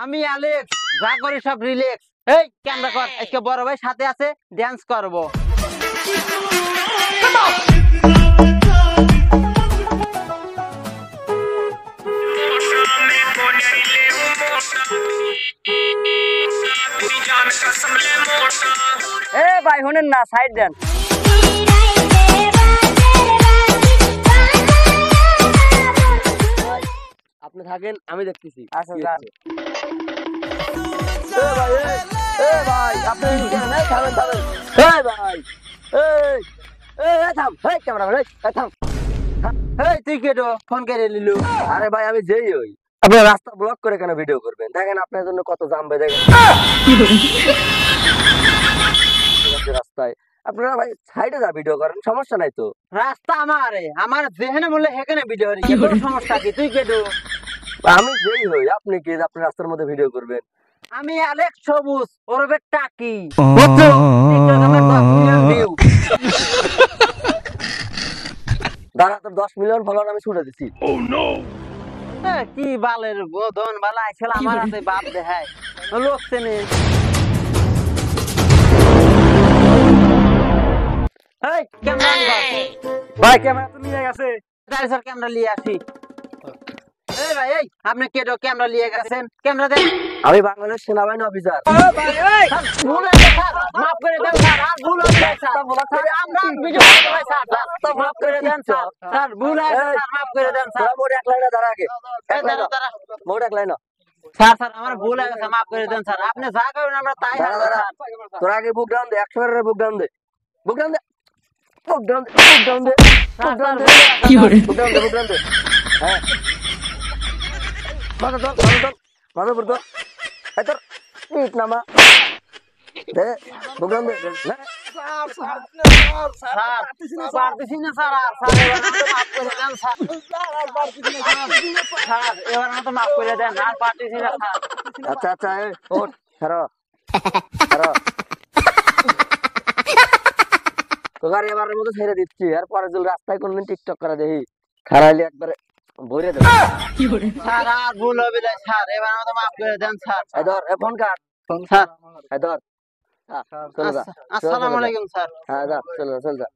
আমি অ্যালেক্স, যা করি সব রিল্যাক্স। এই ক্যামেরা কর, আজকে বড় ভাই সাথে আছে, ড্যান্স করব। এ ভাই শুনেন না, সাইড দেন। আপনি থাকেন, আমি দেখতেছি। আচ্ছা যান। ভাই আপনি থামেন থামেন। ভাই থাম, ক্যামেরা থাম। তুই কেটো ফোন করে নিলু? আরে ভাই আমি যেই হই, আপনি রাস্তা ব্লক করে কেন ভিডিও করবেন? দেখেন আপনার জন্য কত জাম বেঁধে গেছে রাস্তায়। আপনারা ভাই সাইডে যা ভিডিও করেন, সমস্যা নাই তো। রাস্তা আমার যেখানে বললে সেখানে ভিডিও করি, কি তোর সমস্যা কি? তুই কেটো? আমি যেই হই, আপনি কি আপনি রাস্তার মধ্যে ভিডিও করবেন? আমি অ্যালেক্স সবুজ, ওরবে টাকি। দাঁড়া, তোর 10 মিলিয়ন ফলোয়ার আমি ছুটে দিছি। কি বালের বোধন বালা আইছিল আমার হাতে, বাপ দেখায় লোক চেনে। ভাই ক্যামেরা তো নিয়ে গেছে। ক্যামেরা নিয়ে আসি। এই ভাই, এই আপনি কেটো ক্যামেরা নিয়ে গেছেন? ক্যামেরা দেন। আমি বাংলাদেশ সেনাবাহিনী অফিসার। ভুল হয়েছে স্যার, মাফ করে দেন স্যার। আর ভুল হয়েছে স্যার, আমরা ভিডিও করতে পারি স্যার। মাফ করে দেন স্যার। স্যার ভুল হয়েছে স্যার, মাফ করে দেন স্যার। মোট এক লাইনে দাঁড়া আগে। দাঁড়া। মোট এক লাইনে। স্যার আমার ভুল হয়ে গেছে, মাফ করে দেন স্যার। আপনি যা করবেন আমরা তাই হবে স্যার। তোর আগে বুক ডাউন দে, 100 এর বুক ডাউন দে। বুক ডাউন দে। বুক ডাউন দে। বুক ডাউন দে। বুক ডাউন দে। কি করে? বুক ডাউন দে, বুক ডাউন দে। হ্যাঁ। মাথা ধর। উপর ধর। এই তোর পিঠ নামা। দে, বুক ডাউন দে। না। পারতেছি না স্যার। স্যার এবার মতো মাফ করে দেন। আর পারতেছি না স্যার। আচ্ছা ওঠ, ছাড়ো। তোর এবারের মতো ছেড়ে দিচ্ছি। আর পরে যদি রাস্তায় কোনদিন টিকটক করে দেখি, খারাইলে একবারে ভরে দেবো। স্যার আর ভুল হবে না স্যার, এবার মতো মাফ করে দেন স্যার। ধর ফোন কাট। স্যার ধর। চলে যা। আসসালামু আলাইকুম স্যার। হ্যাঁ যা, চলে যা।